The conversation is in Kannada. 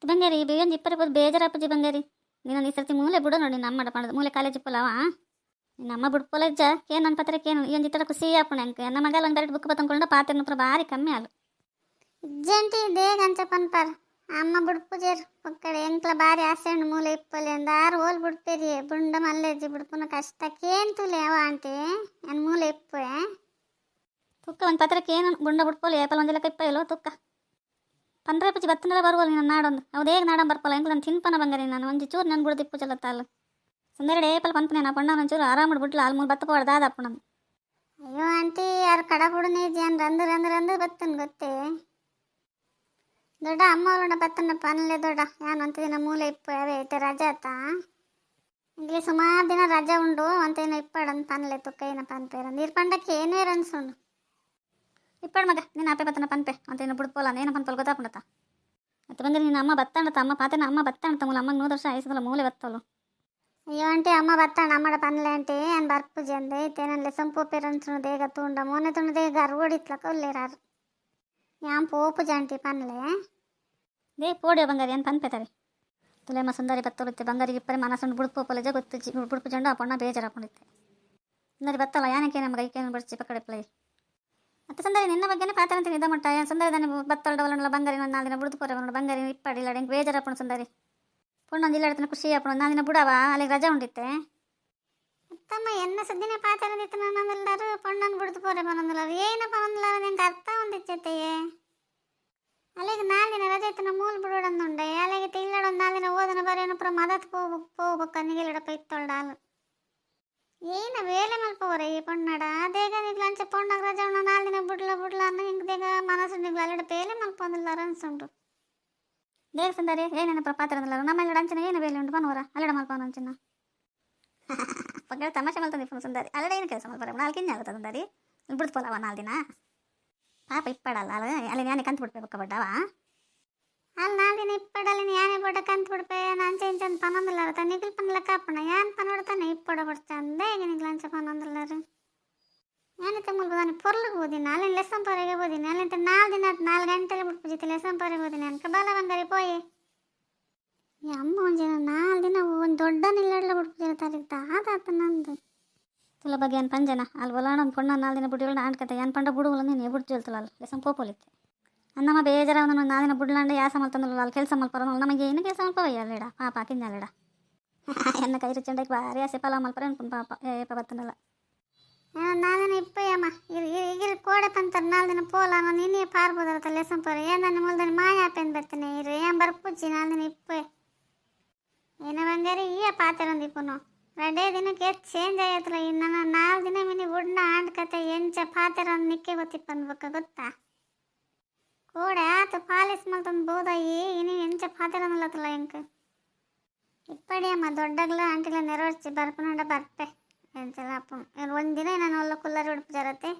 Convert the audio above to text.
ಬಂಗಾರಿ ಬೇಯೊಂದು ಇಪ್ಪತ್ತು ಬೇಜಾರಪ್ಪಜಿ ಬಂಗಾರಿ ನೀನು ಈ ಸರ್ತಿ ಮೂಲೆ ಬಿಡು ನೋಡಿ ನಮ್ಮ ಮಾಡೋದು ಮೂಲೆ ಕಾಲೇಜ್ ಪೋಲವ ನಮ್ಮ ಬಿಡು ಪೋಲಜ್ಜ ಏನು ನನ್ನ ಪತ್ರಕ್ಕೆ ಏನು ಈ ಒಂದು ಇತ್ತರ ಖುಷಿ ಆಪಣ ಅಂಕ ನನ್ನ ಮಗಲ ಒಂದು ಎರಡು ಬುಕ್ ಬತ್ತಂಕೊಂಡು ಪಾತ್ರ ಹತ್ರ ಭಾರಿ ಕಮ್ಮಿ ಆಲು ಇಜ್ಜಂಟಿ ದೇಗ ಅಂಚ ಪನ್ಪಾರ ಅಮ್ಮ ಬುಡ್ಪುಜೇರ್ ಒಕ್ಕಡೆ ಎಂಕ್ಲ ಬಾರಿ ಆಸೆ ಉಂಡು ಮೂಲೆ ಇಪ್ಪಲೆ ಅಂದಾರು ಓಲ್ ಬುಡ್ಪೇರಿ ಬುಂಡ ಮಲ್ಲೆಜ್ಜಿ ಬುಡ್ಪುನ ಕಷ್ಟಕ್ಕೇನು ತುಲೆ ಅವ ಆಂಟಿ ನಾನು ಮೂಲೆ ಇಪ್ಪೆ ತುಕ್ಕ ಒಂದು ಪತ್ರಕ್ಕೆ ಏನು ಗುಂಡ ಬಿಡ್ಪೋಲಿ ಏಪಲ್ ಒಂದಿಲ್ಲ ಇಪ್ಪ ಇಲ್ಲೋ ತುಕ್ಕ ಪಂದ್ರ ಪಚ್ಚಿ ಬತ್ತನೆಲ್ಲ ಬರುವಲ್ಲ ನಾನು ನಾಡೊಂದು ಅವುದೇಗ ನಾಡ ಬರ್ಪಲ್ಲ ಹೆಂಗೆ ನಾನು ತಿನ್ಪನ ಬಂಗಾರಿ ನಾನು ಒಂದು ಚೂರು ನಾನು ಬಿಡು ತಿಪ್ಪು ಚಲತ್ತಾಲು ಸಂದೆರಡು ಏಪಲ್ ಪಂಪನೆ ನಾ ಪಣ್ಣ ಒಂಚೂರು ಆರಾಮ ಬಿಡ್ಲ ಅಲ್ಲಿ ಮೂರು ಬತ್ತ ಪಡ್ದಾದಪ್ಪ ನಾನು ಅಯ್ಯೋ ಆಂಟಿ ಯಾರು ಕಡ ಬುಡನೇಜಿ ಅಂದ್ರೆ ಅಂದ್ರ ಬತ್ತನ್ ಗೊತ್ತೇ ದೊಡ್ಡ ಅಮ್ಮ ಅವಳ ಬತ್ತನ ಪನ್ಲೆ ದೊಡ್ಡ ಯಾನು ಅಂತ ದಿನ ಮೂಲೆ ಇಪ್ಪು ಅವೇ ಐತೆ ರಜಾ ಆತ ಇಲ್ಲಿ ಸುಮಾರು ದಿನ ರಜಾ ಉಂಡು ಅಂತ ಏನೋ ಇಪ್ಪಡಂದು ಪನ್ಲೆ ತುಕ್ಕ ಏನೋ ಪನ್ಪೇರ ನೀರು ಪಂಡಕ್ಕೆ ಏನೇ ಅನ್ಸುಂಡು ಇಪ್ಪಡು ಮಗ ನೀನು ಅಪ್ಪೆ ಬತ್ತನ ಪನ್ಪೆ ಅಂತ ಏನು ಬಿಡ್ಪೋಲ್ಲ ಏನು ಪನ್ಪಲ್ ಗೊತ್ತಾಪುಂಡತ್ತ ಮತ್ತೆ ಬಂದ್ರೆ ನಿನ್ನ ಅಮ್ಮ ಬತ್ತಾಂಡತ್ತ ಅಮ್ಮ ಪಾತೆನ ಅಮ್ಮ ಬತ್ತಾಂಡತ ಮೂಲ ಅಮ್ಮಂಗೆ 100 ವರ್ಷ ಆಯ್ಸದಲ್ಲ ಮೂಲೆ ಬತ್ತಲು ಅಯ್ಯೋ ಆಂಟಿ ಅಮ್ಮ ಬತ್ತಾಣ ಅಮ್ಮಡ ಪನ್ಲೆ ಆಂಟಿ ಏನು ಬರ್ಪುಜಿ ಅಂದೆ ಐತೆ ನನ್ಲೆ ಸಂಪು ಪೇರನ್ಸುನು ದೇಗ ತೂಂಡ ಮೋನೆ ತುಂಡು ದೇಗ ಅರುವಡಿತ್ಲಕ ಒಲ್ಲೇರಾರು ಯಾನ್ ಪೋಪುಜಿ ಆಂಟಿ ಪನ್ಲೆ ದೇ ಪೋಡಿಯೋ ಬಂಗಾರಿ ಏನು ಪನ್ಪೆತಾರೆ ತುಲೆಮ್ಮ ಸುಂದರಿ ಬತ್ತoluತ್ತೆ ಬಂಗಾರಿಗೆ ಇಪ್ಪರೆ ಮನಸ್ಸುಂಡು ಬುಡ್ಪೋಪಲಜ ಗೊತ್ತು ಬುಡ್ಪು ಜಂಡು ಆ ಪಣ್ಣ ಬೇಜಾರಾಕೊಂಡಿತ್ತೆ ಸುಂದರಿ ಬತ್ತಲ್ಲ ಯಾನಕ್ಕೆ ನಮ್ಗೆ ಐಕೇನು ಬಿಡಿಸಿ ಪಕ್ಕಡೆ ಪ್ಲೈ ಮತ್ತೆ ಸುಂದರಿ ನಿನ್ನ ಬಗ್ಗೆನೇ ಪಾತ್ರ ಅಂತ ನಿದ್ದ ಮಟ್ಟ ಸುಂದರಿ ದನ ಬತ್ತೊಳ್ಡವಲ್ಲ ಬಂಗಾರಿ ಒಂದು 4 ದಿನ ಬುಡ್ದು ಪೋರೆ ಬಂಗಾರಿ ಇಪ್ಪಡಿಲ್ಲ ಹೆಂಗೆ ಬೇಜಾರಪ್ಪಣ ಸುಂದರಿ ಪುಣ್ಣೊಂದು ಇಲ್ಲ ಇಡ್ತಾನೆ ಖುಷಿ ಅಪ್ಪಣ 4 ದಿನ ಬುಡವ ಅಲ್ಲಿಗೆ ರಜಾ ಉಂಡಿತ್ತೆ ಅತ್ತಮ್ಮ ಎನ್ನ ಸದ್ದಿನ ಪಾತ್ರ ನಿತ್ತು ನನ್ನಂದೆಲ್ಲರೂ ಪೊಣ್ಣನ್ನು ಬಿಡ್ದು ಪೋರೆ ಬರೋದಿಲ್ಲ ಏನಪ್ಪ ಒಂದಿಲ್ಲ ನಿಂಗೆ ಅರ್ಥ ಒಂದಿಚ್ಚತೆಯೇ ಅಲ್ಲಿಗೆ 4 ದಿನ ರಜೆ ಇತ್ತು ಮೂಲ ಬಿಡೋಡಂದುಂಡೆ ಅಲ್ಲಿಗೆ ತಿಳ್ಳೊಂದು 4 ದಿನ ಓದನ ಬರೆಯನಪ್ಪ ಮದತ್ ಹೋಗ್ಬೇಕು ನಿಗಿಲಿಡಪ್ಪ ಇತ್ತೊಳ್ಡಾಲು ಏನು ವೇಳೆ ಮಲ್ಪವರೆ ಈ ಪೊಣ್ಣಡ ದೇಗ ನಿಗ್ಲ ಅಂಚೆ ಪೊಣ್ಣಾಗ ರಜೆ ಉಂಡು 4 ದಿನ ಬಿಡ್ಲ ಅನ್ನ ಹಿಂಗೆ ದೇಗ ಮನಸ್ಸು ನಿಗ್ಲ ಅಲ್ಲಿಡ ಬೇಲೆ ಮಲ್ಪೊಂದಿಲ್ಲ ಅನ್ಸುಂಡು ದೇಗ ಸುಂದರಿ ಏನೇನಪ್ಪ ಪಾತ್ರ ಅಂದಿಲ್ಲ ನಮ್ಮ ಅಂಚನ ಏನು ಬೇಲೆ ಉಂಟು ಬನ್ನವರ ಅಲ್ಲಿಡ ಮಲ್ಪವನ ಅಂಚಿನ ಪಕ್ಕ ತಮಾಷೆ ಮಲ್ತಂದಿ ಸುಂದರಿ ಅಲ್ಲಿಡ ಏನು ಕೆಲಸ ಮಲ್ಪರ 4 ದಿನ ಆಗುತ್ತೆ ಸುಂದರಿ ಬಿಡ್ದು ಪೋಲವ 4 ದಿನ ಪಾಪ ಇಪ್ಪಡಲ್ಲ ಅಲ್ಲಿ ನಾನೇ ಕಂತು ಬಿಡ್ಬೇಕು ಬಡ್ಡವ ಅಲ್ಲಿ 4 ದಿನ ಇಪ್ಪಡಲ್ಲಿ ಯಾನೇ ಬಡ ಕಂತು ಬಿಡ್ಪೆ ಅಂಚೆ ಇಂಚಂದು ಪನ್ನೊಂದಿಲ್ಲಾರ ನಿಗಿಲ್ ಪನ್ಲ ಕಾಪಣ ಯಾನ್ ಪನ್ನೋಡ್ತಾನೆ ಇಪ್ಪಡ ಬಿಡ್ತಂದೆ ಈಗ ನಿಗ್ಲ ಅಂಚೆ ಪನ್ನೊಂದಿಲ್ಲಾರು ഞാനത്തെ മുൽപ്പതാണ് പൊറಲು പോದಿನ ಅಲ್ಲಿ ಲೆಸನ್ ಪರೆಗೆ ಹೋದಿನ ಅಲ್ಲಿಂತ 4 ದಿನ 4 ಗಂಟೆಗೆ ಬಿಟ್ಬಿಟ್ಟಿತ್ತು ಲೆಸನ್ ಪರೆಗೆ ಹೋದಿನ ಅನ್ಕ ಬಾಲ ಬಂಗಾರಿ ಪೋಯೆ ಈ ಅಮ್ಮ ಒಂದಿನ 4 ದಿನ ಒಂದು ದೊಡ್ಡ ನಿಲ್ಲಡ್ಲ ಬಿಟ್ಬಿಟ್ಟಿರ್ತಾರೆ ಆದಾತ ನಂದು ತುಲ ಬಗ್ಗೆ ಏನು ಪಂಜನ ಅಲ್ಲಿ ಒಲಾಣ ಪೊಣ್ಣ 4 ದಿನ ಬಿಡಿಗಳು ಆಂಡ್ಕತೆ ಏನು ಪಂಡ ಬುಡುಗಳು ನೀನು ಬಿಟ್ಟು ಹೇಳ್ತಲ್ಲ ಅಲ್ಲಿ ಲೆಸನ್ ಪೋಪೋಲಿತ್ತೆ ಅನ್ನಮ್ಮ ಬೇಜಾರ ಒಂದು 4 ದಿನ ಬಿಡ್ಲಾಂಡೆ ಯಾಸ ಮಲ್ತಂದಲ್ಲ ಅಲ್ಲಿ ಕೆಲಸ ಮಲ್ಪರ ನಮಗೆ ಏನು ಕೆಲಸ ಮಲ್ಪವಯ್ಯ ಅಲ್ಲಿಡ ಪಾಪ ಕಿಂಜಲ್ಲಿಡ ಎನ್ನ ಕೈ ರುಚಂಡಕ್ಕೆ ಭಾರಿ ಆಸೆ ಪಲಾವ್ ಮಲ್ಪರ ಅನ್ಕೊಂಡು ಪಾಪ ಏಪ ಬತ್ತನಲ್ಲ 4 ದಿನ ಇಪ್ಪಯ್ಯಮ್ಮ ಈಗ ಕೋಡೆ ಪಂತಾರೆ 4 ದಿನ ಪೋಲ ನಾನು ಇನ್ನೇ ಪಾರ್ಬೋದತ್ತ ಲೆಸನ್ ಪರ ಏನ ಮುಲ್ದಾನೆ ಮಾಯಾಪೇನು ಬರ್ತಾನೆ ಇರು ಏನು ಬರ್ಪುಚ್ಚಿ 4 ದಿನ ಇಪ್ಪೆ ಏನ ಬಂಗಾರಿ ಈ ಪಾತ್ರ ಒಂದು ಇಪ್ಪನು 2 ದಿನಕ್ಕೆ ಚೇಂಜ್ ಆಗತ್ತಲ್ಲ ಇನ್ನು 4 ದಿನ ಮಿನಿ ಬುಡ್ನ ಆಂಡ್ಕತೆ ಎಂಚ ಪಾತ್ರ ನಿಕ್ಕೆ ಗೊತ್ತಿಪ್ಪ ಅನ್ಬೇಕ ಗೊತ್ತಾ ಕೋಡೆ ಆತು ಪಾಲಿಸ್ ಮಲ್ತಂದು ಬೋದಾಯಿ ಇನ್ನು ಎಂಚ ಪಾತ್ರ ಅನ್ನಲತ್ತಲ್ಲ ಎಂಕ ಇಪ್ಪಡಿ ಅಮ್ಮ ದೊಡ್ಡಗ್ಲ ಆಂಟಿಲ ನೆರವೇರ್ಸಿ ಬರ್ಪನಂಡ ಬರ್ಪೆ ಎಂಚಲ್ಲ ಅಪ್ಪ ಒಂದಿನ ನಾನು ಒಲ್ಲ ಕುಲ್ಲರ್ ಉಡುಪು ಜರತ್ತೆ